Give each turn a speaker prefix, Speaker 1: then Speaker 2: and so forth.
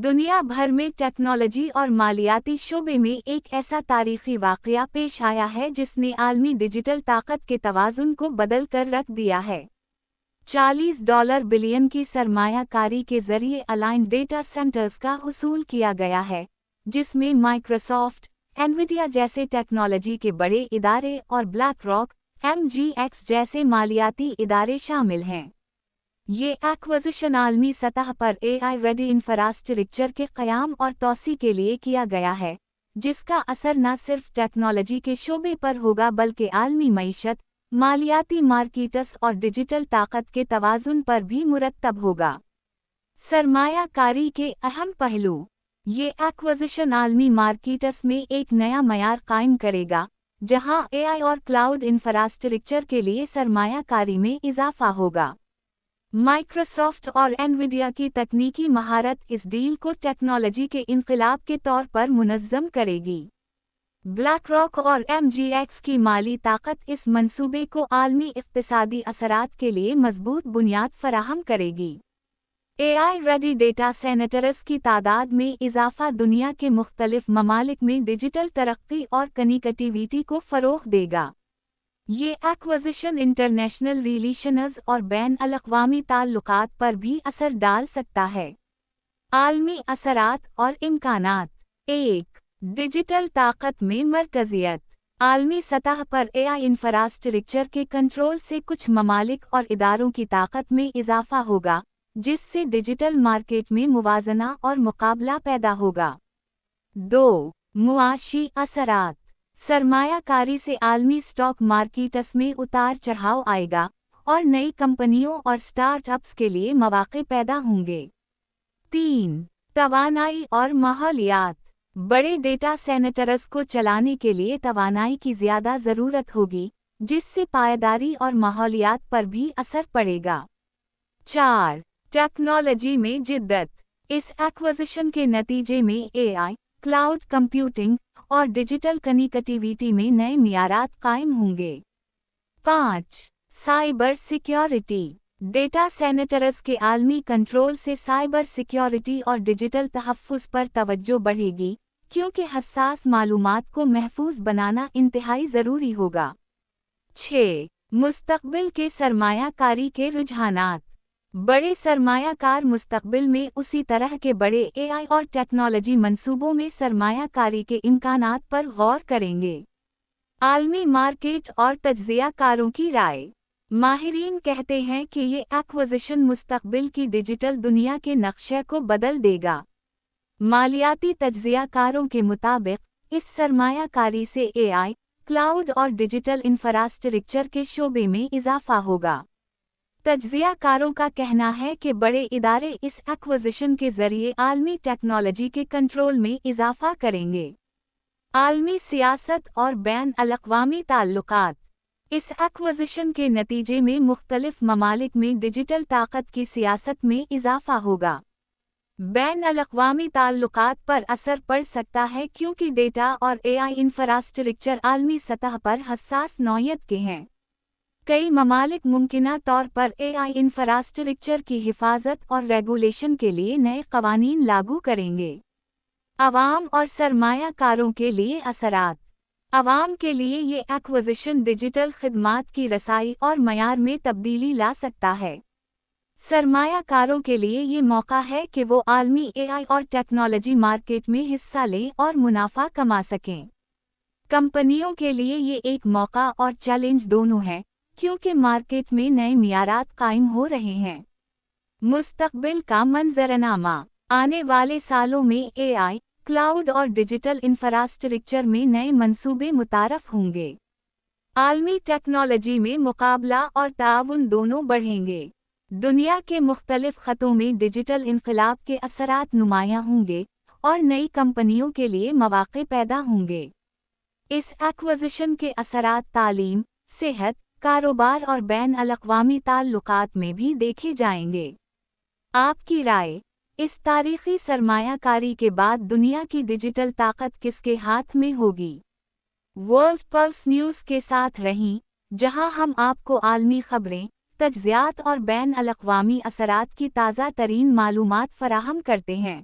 Speaker 1: दुनिया भर में टेक्नोलॉजी और मालियाती शोबे में एक ऐसा तारीखी वाक़या पेश आया है जिसने आलमी डिजिटल ताकत के तवाज़ुन को बदल कर रख दिया है। $40 बिलियन की सरमायाकारी के जरिए अलाइंड डेटा सेंटर्स का हुसूल किया गया है, जिसमें माइक्रोसॉफ्ट, एनवीडिया जैसे टेक्नोलॉजी के बड़े इदारे और ब्लैक रॉक, MGX जैसे मालियाती इदारे शामिल हैं। ये एक्विजिशन आलमी सतह पर AI रेडी इंफ्रास्ट्रक्चर के क़याम और तोसी के लिए किया गया है, जिसका असर न सिर्फ टेक्नोलॉजी के शोबे पर होगा बल्कि आलमी मईशत, मालियाती मार्केट्स और डिजिटल ताकत के तवाज़ुन पर भी मुरत्तब होगा। सरमायाकारी के अहम पहलू। ये एक्विजिशन आलमी मार्केट्स में एक नया मयार कायम करेगा, जहां AI और क्लाउड इंफ्रास्ट्रक्चर के लिए सरमायाकारी में इजाफा होगा। माइक्रोसॉफ्ट और एनवीडिया की तकनीकी महारत इस डील को टेक्नोलॉजी के इनक़िलाब के तौर पर मुनज़्ज़म करेगी। ब्लैक रॉक और MGX की माली ताकत इस मंसूबे को आलमी इक़्तिसादी असरात के लिए मज़बूत बुनियाद फराहम करेगी। AI रेडी डेटा सेंटर्स की तादाद में इजाफा दुनिया के मुख्तलिफ ममालिक में डिजिटल तरक्की और कनेक्टिविटी को फ़रोग़ देगा। ये एक्विजिशन इंटरनेशनल रिलेशंस और बैन-अल-अक़वामी ताल्लुकात पर भी असर डाल सकता है। आलमी असरात और इम्कानात। 1. डिजिटल ताकत में मरकज़ियत। आलमी सतह पर AI इंफ्रास्ट्रक्चर के कंट्रोल से कुछ ममालिक और इदारों की ताकत में इजाफा होगा, जिससे डिजिटल मार्केट में मुवाज़ना और मुकाबला पैदा होगा। 2. मुआशी असरात। सरमायाकारी से आलमी स्टॉक मार्केट्स में उतार चढ़ाव आएगा और नई कंपनियों और स्टार्टअप्स के लिए मौक़े पैदा होंगे। 3. तवानाई और माहौलियात। बड़े डेटा सेंटर्स को चलाने के लिए तवानाई की ज़्यादा ज़रूरत होगी, जिससे पायदारी और माहौलियात पर भी असर पड़ेगा। 4. टेक्नोलॉजी में जिद्दत। इस एक्विजिशन के नतीजे में AI, क्लाउड कंप्यूटिंग और डिजिटल कनेक्टिविटी में नए मियारात कायम होंगे। 5. Cyber security. डेटा सेंटर्स के आलमी कंट्रोल से साइबर सिक्योरिटी और डिजिटल तहफ़्फ़ुज़ पर तवज्जो बढ़ेगी, क्योंकि हसास मालूमात को महफूज बनाना इंतहाई ज़रूरी होगा। 6. मुस्तक़बिल के सरमायाकारी के रुझानात। बड़े सरमायाकार मुस्तक़बिल में उसी तरह के बड़े AI और टेक्नोलॉजी मंसूबों में सरमायाकारी के इम्कानात पर गौर करेंगे। आलमी मार्केट और तज्ज़ियाकारों की राय। माहिरीन कहते हैं कि ये एक्विजिशन मुस्तक़बिल की डिजिटल दुनिया के नक्शे को बदल देगा। मालियाती तज्ज़ियाकारों के मुताबिक इस सरमायाकारी से AI, क्लाउड और डिजिटल इंफ्रास्ट्रक्चर के शोबे में इजाफा होगा। तज्ज़ियाकारों का कहना है कि बड़े इदारे इस एक्विजिशन के ज़रिए आलमी टेक्नोलॉजी के कंट्रोल में इजाफा करेंगे। आलमी सियासत और बैन-अल-अक़वामी ताल्लुकात। इस एक्विजिशन के नतीजे में मुख्तलिफ ममालिक में डिजिटल ताकत की सियासत में इजाफा होगा। बैन-अल-अक़वामी ताल्लुकात पर असर पड़ सकता है क्योंकि डेटा और AI इंफ्रास्ट्रक्चर आलमी सतह पर हसास नौयत के हैं। कई ममालिक मुमकिना तौर पर AI इंफ्रास्ट्रक्चर की हिफाजत और रेगुलेशन के लिए नए क़वानीन लागू करेंगे। अवाम और सरमायाकारों के लिए असरात। अवाम के लिए ये एक्विजिशन डिजिटल खिदमात की रसाई और मयार में तब्दीली ला सकता है। सरमायाकारों के लिए ये मौका है कि वो आलमी AI और टेक्नोलॉजी मार्केट में हिस्सा लें और मुनाफा कमा सकें। कंपनियों के लिए ये एक मौका और चैलेंज दोनों है, क्योंकि मार्केट में नए मियारात कायम हो रहे हैं। मुस्तक़बिल का मंज़रनामा। आने वाले सालों में AI, क्लाउड और डिजिटल इंफ्रास्ट्रक्चर में नए मंसूबे मुतारफ़ होंगे। आलमी टेक्नोलॉजी में मुकाबला और ताउन दोनों बढ़ेंगे। दुनिया के मुख्तलिफ ख़त्ों में डिजिटल इनक़िलाब के असरात नुमायाँ होंगे और नई कंपनियों के लिए मौक़े पैदा होंगे। इस एक्विजिशन के असरात तालीम, सेहत, कारोबार और बैन-अल-अक़वामी ताल्लुकात में भी देखे जाएंगे। आपकी राय। इस तारीख़ी सरमायाकारी के बाद दुनिया की डिजिटल ताकत किसके हाथ में होगी? वर्ल्ड पल्स न्यूज़ के साथ रहें, जहां हम आपको आलमी ख़बरें, तज्ज़ियात और बैन-अल-अक़वामी असरात की ताज़ा तरीन मालूमात फ़राहम करते हैं।